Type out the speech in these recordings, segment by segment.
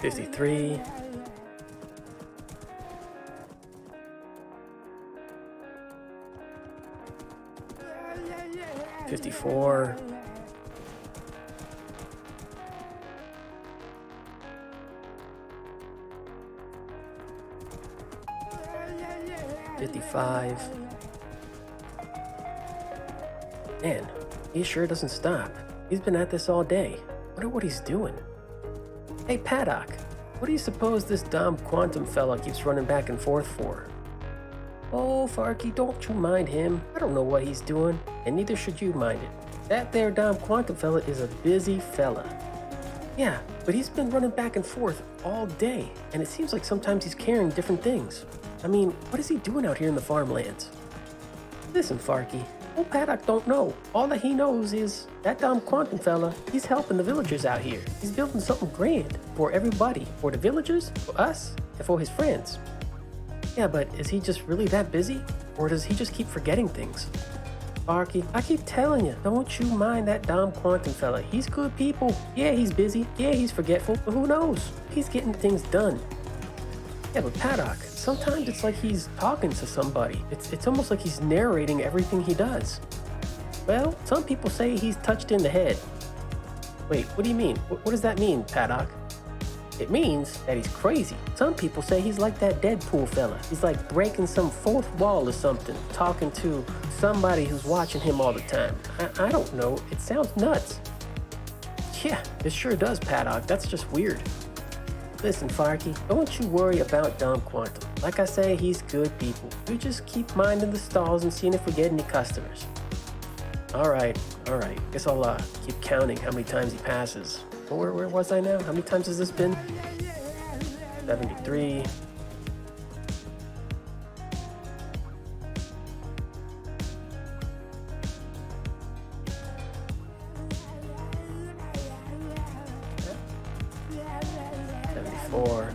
53. 54. 55. Man, he sure doesn't stop. He's been at this all day. Wonder what he's doing. Hey Paddock, what do you suppose this Dom Quantum fella keeps running back and forth for? Oh, Farky, don't you mind him. I don't know what he's doing, and neither should you mind it. That there Dom Quantum fella is a busy fella. Yeah, but he's been running back and forth all day, and it seems like sometimes he's carrying different things. I mean, what is he doing out here in the farmlands? Listen, Farky, old Paddock don't know. All that he knows is that Dom Quantum fella, he's helping the villagers out here. He's building something grand for everybody, for the villagers, for us, and for his friends. Yeah, but is he just really that busy? Or does he just keep forgetting things? Farky, I keep telling you, don't you mind that Dom Quantum fella. He's good people. Yeah, he's busy. Yeah, he's forgetful. But who knows? He's getting things done. Yeah, but Paddock, sometimes it's like he's talking to somebody. It's almost like he's narrating everything he does. Well, some people say he's touched in the head. Wait, what do you mean? What does that mean, Paddock? It means that he's crazy. Some people say he's like that Deadpool fella. He's like breaking some fourth wall or something, talking to somebody who's watching him all the time. I don't know. It sounds nuts. Yeah, it sure does, Paddock. That's just weird. Listen, Farky, don't you worry about Dom Quantum. Like I say, he's good people. We just keep minding the stalls and seeing if we get any customers. All right. Guess I'll keep counting how many times he passes. Where was I now? How many times has this been? 73. 74.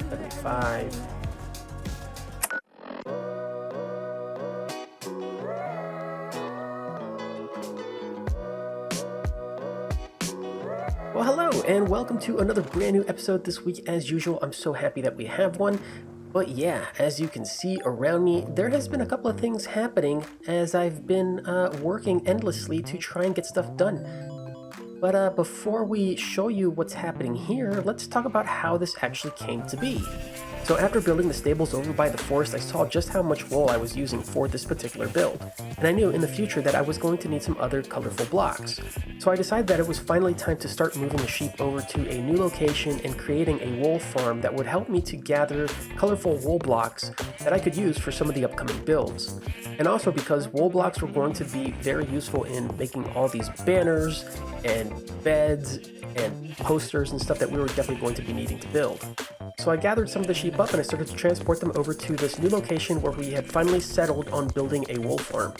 75. Well, hello, and welcome to another brand new episode this week. As usual, I'm so happy that we have one. But yeah, as you can see around me, there has been a couple of things happening as I've been working endlessly to try and get stuff done. But before we show you what's happening here, let's talk about how this actually came to be. So after building the stables over by the forest, I saw just how much wool I was using for this particular build. And I knew in the future that I was going to need some other colorful blocks. So I decided that it was finally time to start moving the sheep over to a new location and creating a wool farm that would help me to gather colorful wool blocks that I could use for some of the upcoming builds. And also because wool blocks were going to be very useful in making all these banners and beds and posters and stuff that we were definitely going to be needing to build. So I gathered some of the sheep up and I started to transport them over to this new location where we had finally settled on building a wool farm.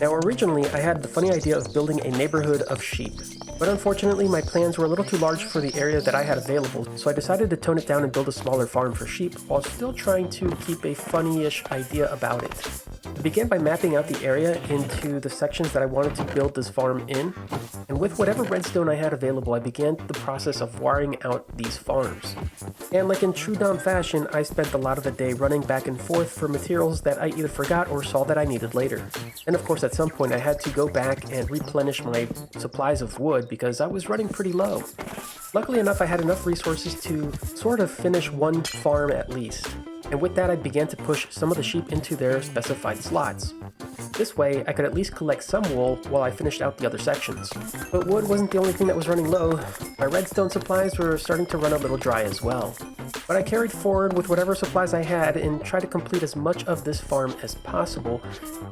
Now originally I had the funny idea of building a neighborhood of sheep, but unfortunately my plans were a little too large for the area that I had available, so I decided to tone it down and build a smaller farm for sheep while still trying to keep a funny-ish idea about it. I began by mapping out the area into the sections that I wanted to build this farm in, and with whatever redstone I had available, I began the process of wiring out these farms. And like in true Dom fashion, I spent a lot of the day running back and forth for materials that I either forgot or saw that I needed later. And of course at some point I had to go back and replenish my supplies of wood because I was running pretty low. Luckily enough, I had enough resources to sort of finish one farm at least. And with that, I began to push some of the sheep into their specified slots. This way, I could at least collect some wool while I finished out the other sections. But wood wasn't the only thing that was running low. My redstone supplies were starting to run a little dry as well. But I carried forward with whatever supplies I had and tried to complete as much of this farm as possible,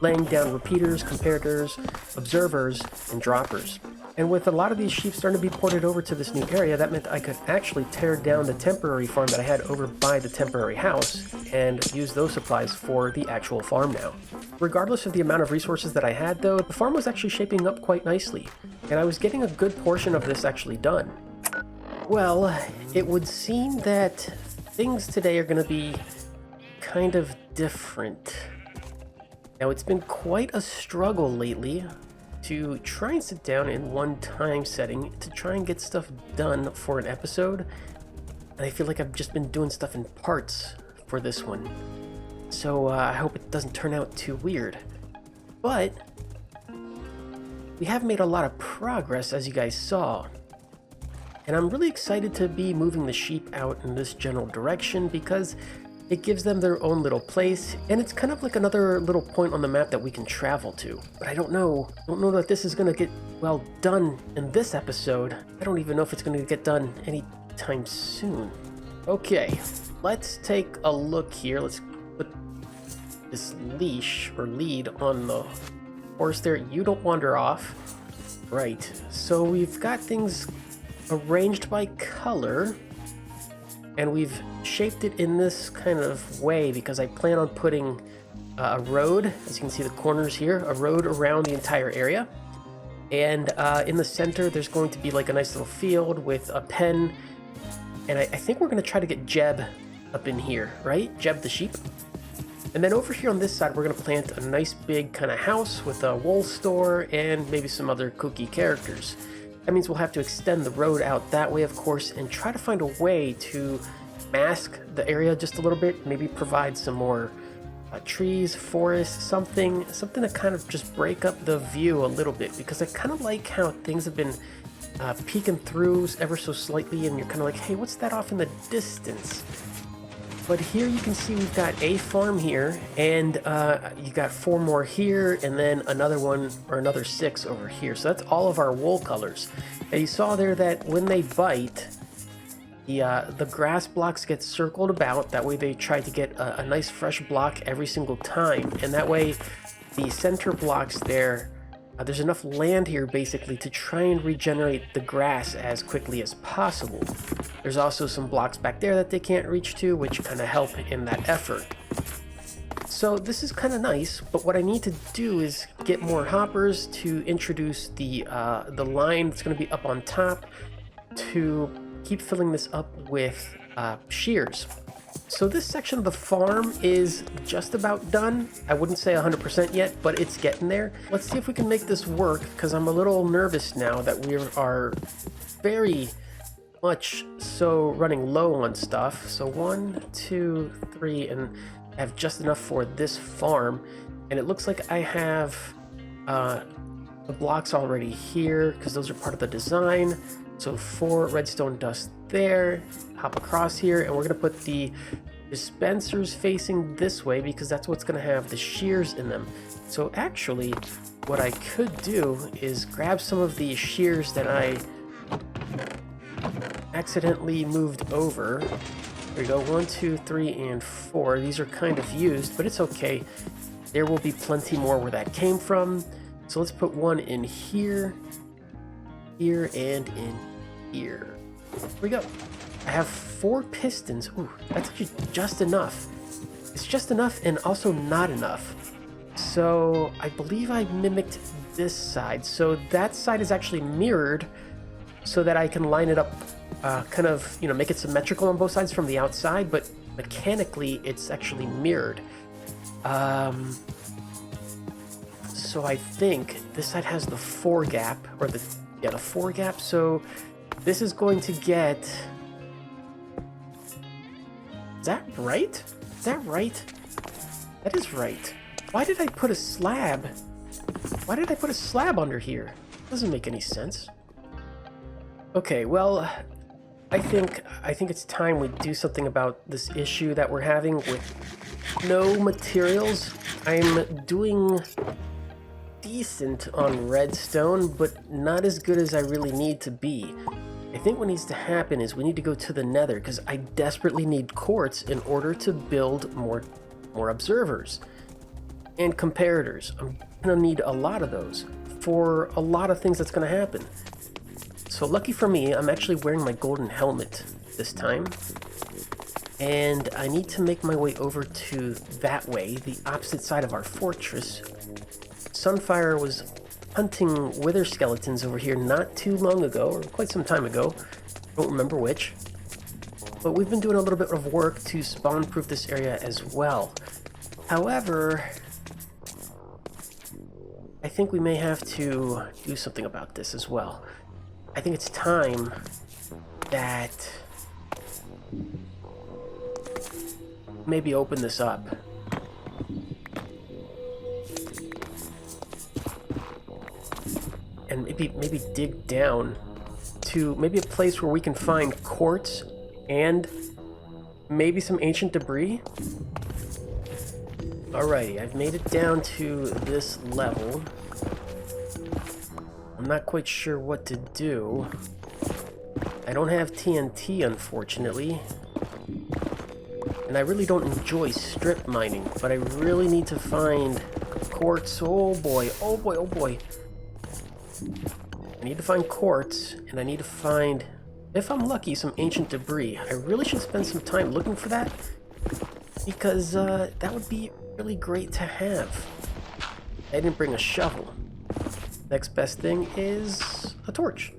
laying down repeaters, comparators, observers, and droppers. And with a lot of these sheep starting to be ported over to this new area, that meant I could actually tear down the temporary farm that I had over by the temporary house and use those supplies for the actual farm now. Regardless of the amount of resources that I had though, the farm was actually shaping up quite nicely, and I was getting a good portion of this actually done. Well, it would seem that things today are going to be kind of different. Now, it's been quite a struggle lately to try and sit down in one time setting to try and get stuff done for an episode. And I feel like I've just been doing stuff in parts for this one. So I hope it doesn't turn out too weird. But we have made a lot of progress, as you guys saw. And I'm really excited to be moving the sheep out in this general direction because it gives them their own little place, and it's kind of like another little point on the map that we can travel to. But I don't know that this is gonna get, well, done in this episode. I don't even know if it's gonna get done anytime soon. Okay, let's take a look here. Let's put this leash or lead on the horse there. You don't wander off. Right, so we've got things arranged by color, and we've shaped it in this kind of way because I plan on putting a road, as you can see the corners here, a road around the entire area. And in the center, there's going to be like a nice little field with a pen. And I think we're going to try to get Jeb up in here, right? Jeb the sheep. And then over here on this side, we're going to plant a nice big kind of house with a wool store and maybe some other kooky characters. That means we'll have to extend the road out that way, of course, and try to find a way to mask the area just a little bit, maybe provide some more trees, forest, something to kind of just break up the view a little bit, because I kind of like how things have been peeking through ever so slightly, and you're kind of like, hey, what's that off in the distance? But here you can see we've got a farm here, and you got 4 more here, and then another one, or another 6 over here. So that's all of our wool colors. And you saw there that when they bite, the grass blocks get circled about. That way they try to get a nice fresh block every single time. And that way the center blocks there, there's enough land here basically to try and regenerate the grass as quickly as possible. There's also some blocks back there that they can't reach to, which kind of help in that effort. So this is kind of nice, but what I need to do is get more hoppers to introduce the line that's going to be up on top to keep filling this up with shears. So this section of the farm is just about done. I wouldn't say 100% yet, but it's getting there. Let's see if we can make this work, because I'm a little nervous now that we are very much so running low on stuff. So 1, 2, 3, and I have just enough for this farm. And it looks like I have the blocks already here, because those are part of the design. So 4 redstone dust there, hop across here, and we're gonna put the dispensers facing this way because that's what's gonna have the shears in them. So actually, what I could do is grab some of the shears that I accidentally moved over. There we go, 1, 2, 3, and 4. These are kind of used, but it's okay. There will be plenty more where that came from. So let's put one in here, here, and in here. Here we go. I have 4 pistons. Ooh, that's actually just enough. It's just enough and also not enough. So I believe I mimicked this side. So that side is actually mirrored so that I can line it up, kind of, you know, make it symmetrical on both sides from the outside, but mechanically it's actually mirrored. So I think this side has the 4 gap, or the 4 gap. So this is going to get... Is that right? Is that right? That is right. Why did I put a slab? Why did I put a slab under here? Doesn't make any sense. Okay, well, I think it's time we do something about this issue that we're having with no materials. I'm doing decent on redstone, but not as good as I really need to be. I think what needs to happen is we need to go to the nether, because I desperately need quartz in order to build more observers and comparators. I'm gonna need a lot of those for a lot of things that's gonna happen. So lucky for me, I'm actually wearing my golden helmet this time, and I need to make my way over to that way, the opposite side of our fortress. Sunfire was hunting wither skeletons over here not too long ago, or quite some time ago. I don't remember which. but we've been doing a little bit of work to spawn-proof this area as well. However, I think we may have to do something about this as well. I think it's time that maybe open this up. And maybe dig down to maybe a place where we can find quartz and maybe some ancient debris. Alrighty, I've made it down to this level. I'm not quite sure what to do. I don't have TNT, unfortunately. And I really don't enjoy strip mining, but I really need to find quartz. Oh boy, oh boy, oh boy. I need to find quartz, and I need to find, if I'm lucky, some ancient debris. I really should spend some time looking for that, because that would be really great to have. I didn't bring a shovel. Next best thing is a torch.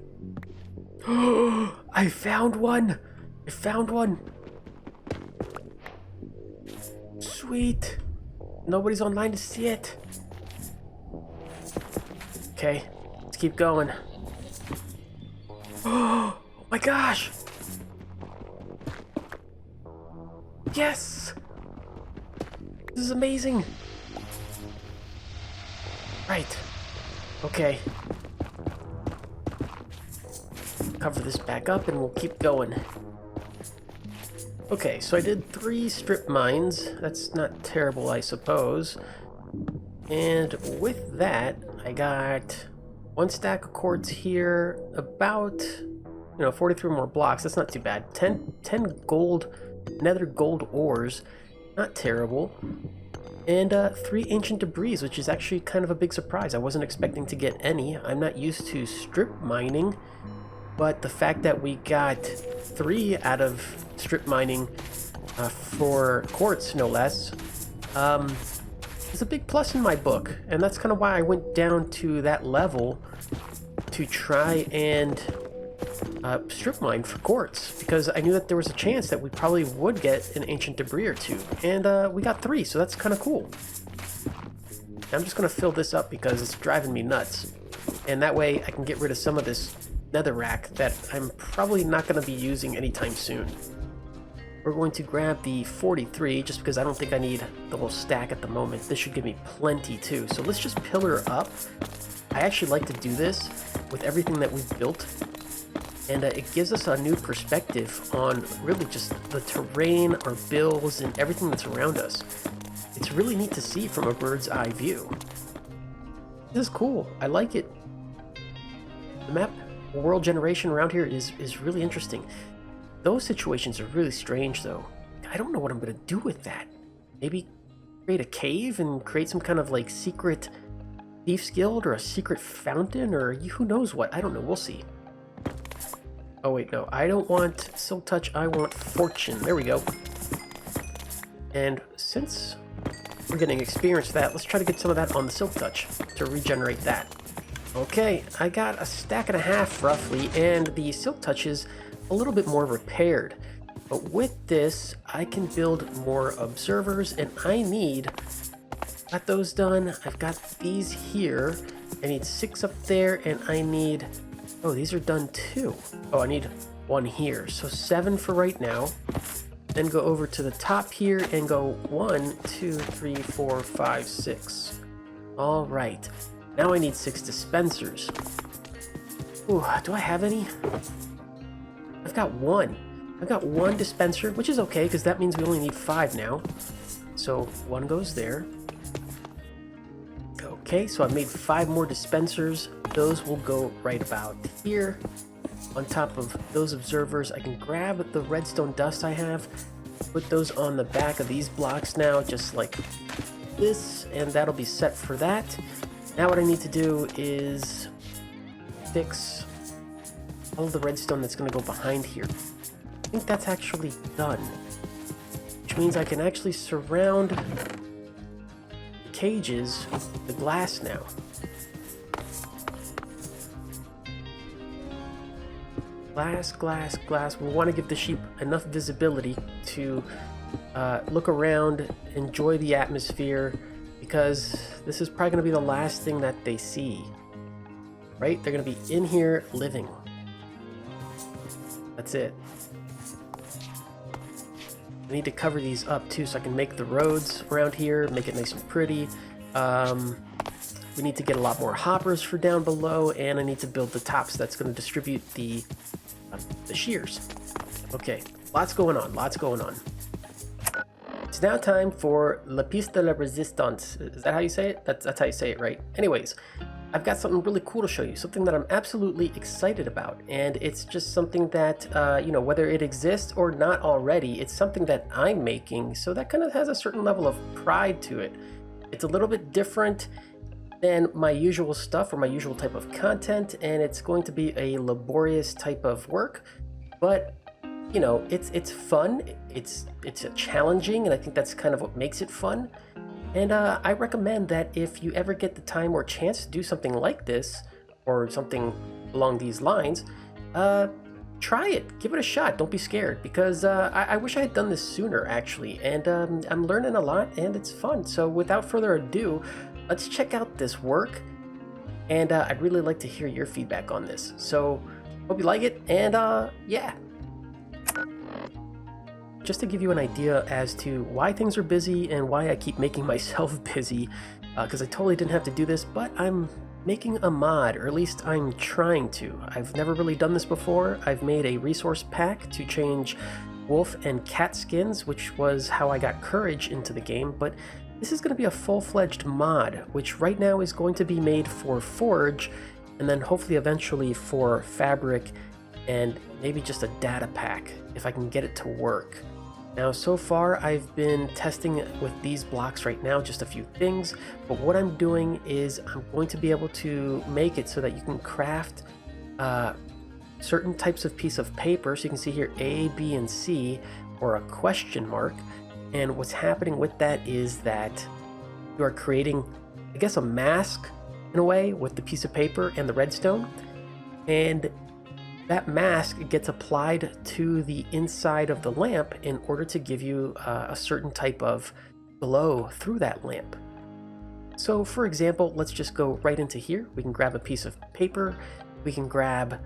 I found one! I found one! Sweet! Nobody's online to see it. Okay, let's keep going. Oh my gosh! Yes! This is amazing! Right. Okay. Cover this back up and we'll keep going. Okay, so I did 3 strip mines. That's not terrible, I suppose. And with that, I got 1 stack of quartz here, about, 43 more blocks. That's not too bad. 10 gold, nether gold ores. Not terrible. And 3 ancient debris, which is actually kind of a big surprise. I wasn't expecting to get any. I'm not used to strip mining, but the fact that we got 3 out of strip mining for quartz, no less, is a big plus in my book. And that's kind of why I went down to that level to try and strip mine for quartz, because I knew that there was a chance that we probably would get an ancient debris or 2, and we got 3, so that's kind of cool. I'm just going to fill this up because it's driving me nuts, and that way I can get rid of some of this netherrack that I'm probably not going to be using anytime soon. We're going to grab the 43 just because I don't think I need the whole stack at the moment. This should give me plenty too, so let's just pillar up. I actually like to do this with everything that we've built, and it gives us a new perspective on really just the terrain, our builds, and everything that's around us. It's really neat to see from a bird's eye view. This is cool. I like it. The map world generation around here is really interesting. Those situations are really strange, though. I don't know what I'm going to do with that. Maybe create a cave and create some kind of like secret Thief's Guild or a secret fountain, or who knows what. I don't know. We'll see. Oh wait, no, I don't want Silk Touch, I want Fortune. There we go. And since we're getting experience with that, let's try to get some of that on the Silk Touch to regenerate that. Okay, I got 1.5 stacks roughly, and the Silk Touch is a little bit more repaired. But with this, I can build more observers, and got those done. I've got these here. I need 6 up there, and I need... Oh, these are done too. Oh, I need 1 here. So 7 for right now. Then go over to the top here and go 1, 2, 3, 4, 5, 6. All right. Now I need 6 dispensers. Ooh, do I have any? I've got 1. I've got 1 dispenser, which is okay because that means we only need 5 now. So 1 goes there. Okay, so I've made 5 more dispensers. Those will go right about here. On top of those observers, I can grab the redstone dust I have, put those on the back of these blocks now, just like this, and that'll be set for that. Now what I need to do is fix all of the redstone that's going to go behind here. I think that's actually done, which means I can actually surround cages with the glass now. glass. We want to give the sheep enough visibility to look around, enjoy the atmosphere, because this is probably going to be the last thing that they see, right? They're going to be in here living. That's it. I need to cover these up too so I can make the roads around here, make it nice and pretty. We need to get a lot more hoppers for down below, and I need to build the tops that's going to distribute the shears. Okay, lots going on. It's now time for La Piste de la Resistance. Is that how you say it? That's how you say it, right? Anyways, I've got something really cool to show you, something that I'm absolutely excited about, and it's just something that, you know, whether it exists or not already, it's something that I'm making, so that kind of has a certain level of pride to it. It's a little bit different than my usual stuff or my usual type of content, and it's going to be a laborious type of work, but you know, it's fun, it's challenging, and I think that's kind of what makes it fun. And I recommend that if you ever get the time or chance to do something like this, or something along these lines, try it, give it a shot, don't be scared, because I wish I had done this sooner actually, and I'm learning a lot and it's fun. So without further ado, let's check out this work, and I'd really like to hear your feedback on this. So hope you like it, and yeah. Just to give you an idea as to why things are busy and why I keep making myself busy, because I totally didn't have to do this, but I'm making a mod, or at least I'm trying to. I've never really done this before. I've made a resource pack to change wolf and cat skins, which was how I got courage into the game, but this is going to be a full-fledged mod, which right now is going to be made for Forge, and then hopefully eventually for Fabric, and maybe just a data pack, if I can get it to work. Now, so far I've been testing with these blocks right now, just a few things, but what I'm doing is I'm going to be able to make it so that you can craft certain types of piece of paper. So you can see here A, B, and C, or a question mark, and what's happening with that is that you are creating, I guess, a mask in a way with the piece of paper and the redstone, and that mask gets applied to the inside of the lamp in order to give you a certain type of glow through that lamp. So for example, let's just go right into here. We can grab a piece of paper, we can grab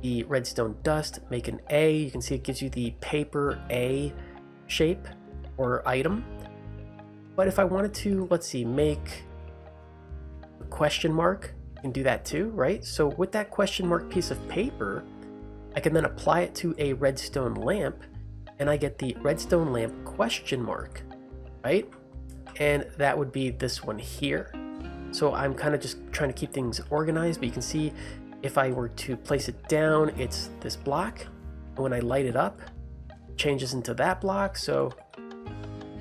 the redstone dust, make an A. You can see it gives you the paper A shape or item. But if I wanted to, let's see, make a question mark, you can do that too, right? So with that question mark piece of paper, I can then apply it to a redstone lamp, and I get the redstone lamp question mark, right? And that would be this one here. So I'm kind of just trying to keep things organized, but you can see if I were to place it down, it's this block, and when I light it up, it changes into that block. So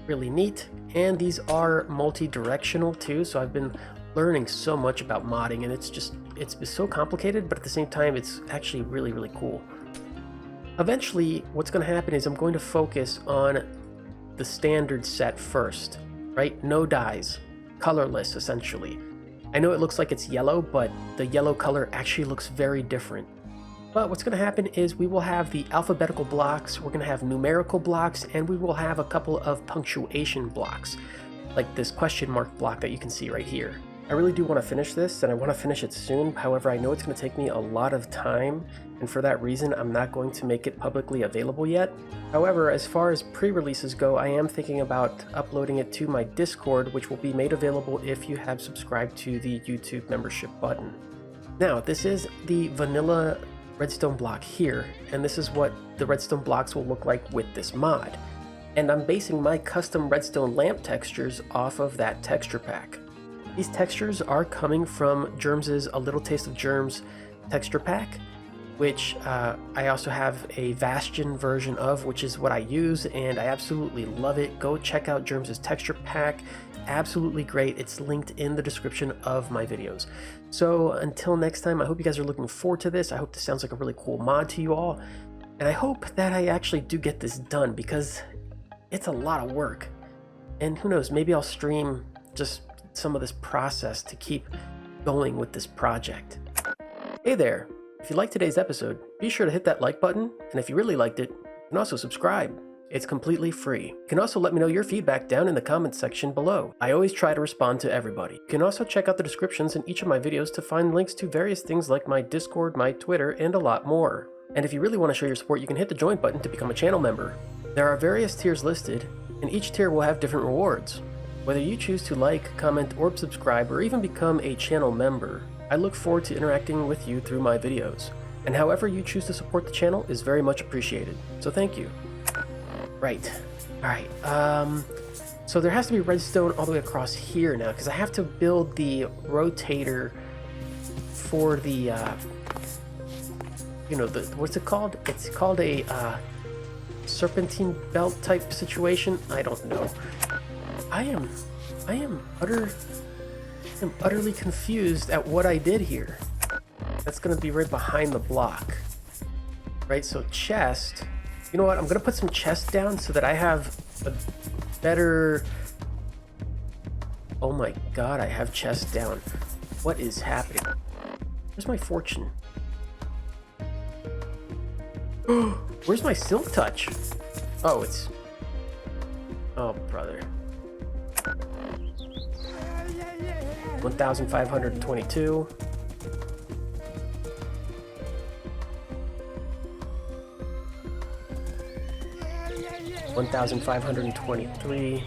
really neat. And these are multi-directional too, so I've been learning so much about modding, and it's so complicated, but at the same time it's actually really cool. Eventually what's going to happen is I'm going to focus on the standard set first, right? No dyes, colorless essentially. I know it looks like it's yellow, but the yellow color actually looks very different. But what's going to happen is we will have the alphabetical blocks, we're going to have numerical blocks, and we will have a couple of punctuation blocks, like this question mark block that you can see right here. I really do want to finish this, and I want to finish it soon. However, I know it's going to take me a lot of time, and for that reason, I'm not going to make it publicly available yet. However, as far as pre-releases go, I am thinking about uploading it to my Discord, which will be made available if you have subscribed to the YouTube membership button. Now, this is the vanilla redstone block here, and this is what the redstone blocks will look like with this mod. And I'm basing my custom redstone lamp textures off of that texture pack. These textures are coming from Germs' A Little Taste of Germs texture pack, which I also have a Bastion version of, which is what I use, and I absolutely love it. Go check out Germs' texture pack. Absolutely great. It's linked in the description of my videos. So until next time, I hope you guys are looking forward to this. I hope this sounds like a really cool mod to you all, and I hope that I actually do get this done, because it's a lot of work. And who knows, maybe I'll stream just some of this process to keep going with this project. Hey there, If you liked today's episode, be sure to hit that like button, and if you really liked it, you can also subscribe. It's completely free. You can also let me know your feedback down in the comments section below. I always try to respond to everybody. You can also check out the descriptions in each of my videos to find links to various things like my Discord, my Twitter, and a lot more. And if you really want to show your support, you can hit the join button to become a channel member. There are various tiers listed, and each tier will have different rewards. Whether you choose to like, comment, or subscribe, or even become a channel member, I look forward to interacting with you through my videos. And however you choose to support the channel is very much appreciated. So thank you. Right. Alright, so there has to be redstone all the way across here now, because I have to build the rotator for the, what's it called? It's called a, serpentine belt type situation? I don't know. I am utterly confused at what I did here. That's gonna be right behind the block. Right, so chest. You know what? I'm gonna put some chest down so that I have a better... Oh my god, I have chest down. What is happening? Where's my fortune? Where's my silk touch? Oh, it's... Oh, brother. 1,522. 1,523.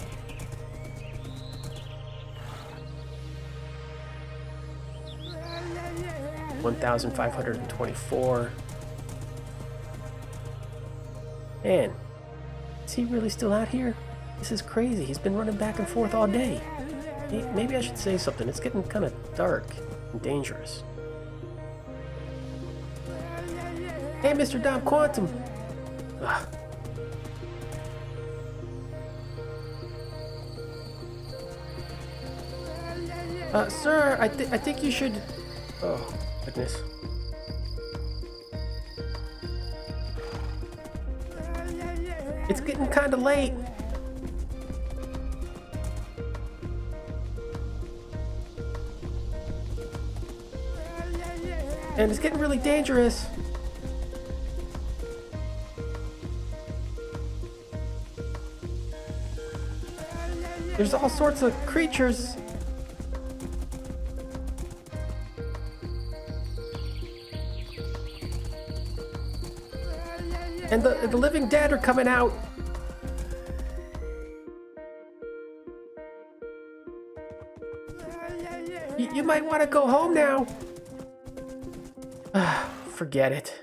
1,524. Man, is he really still out here? This is crazy. He's been running back and forth all day. Maybe I should say something. It's getting kind of dark and dangerous. Hey, Mr. Dom Quantum. Ugh. Sir, I think you should... Oh, goodness. It's getting kind of late. And it's getting really dangerous. There's all sorts of creatures. And the living dead are coming out. You might want to go home now. Forget it.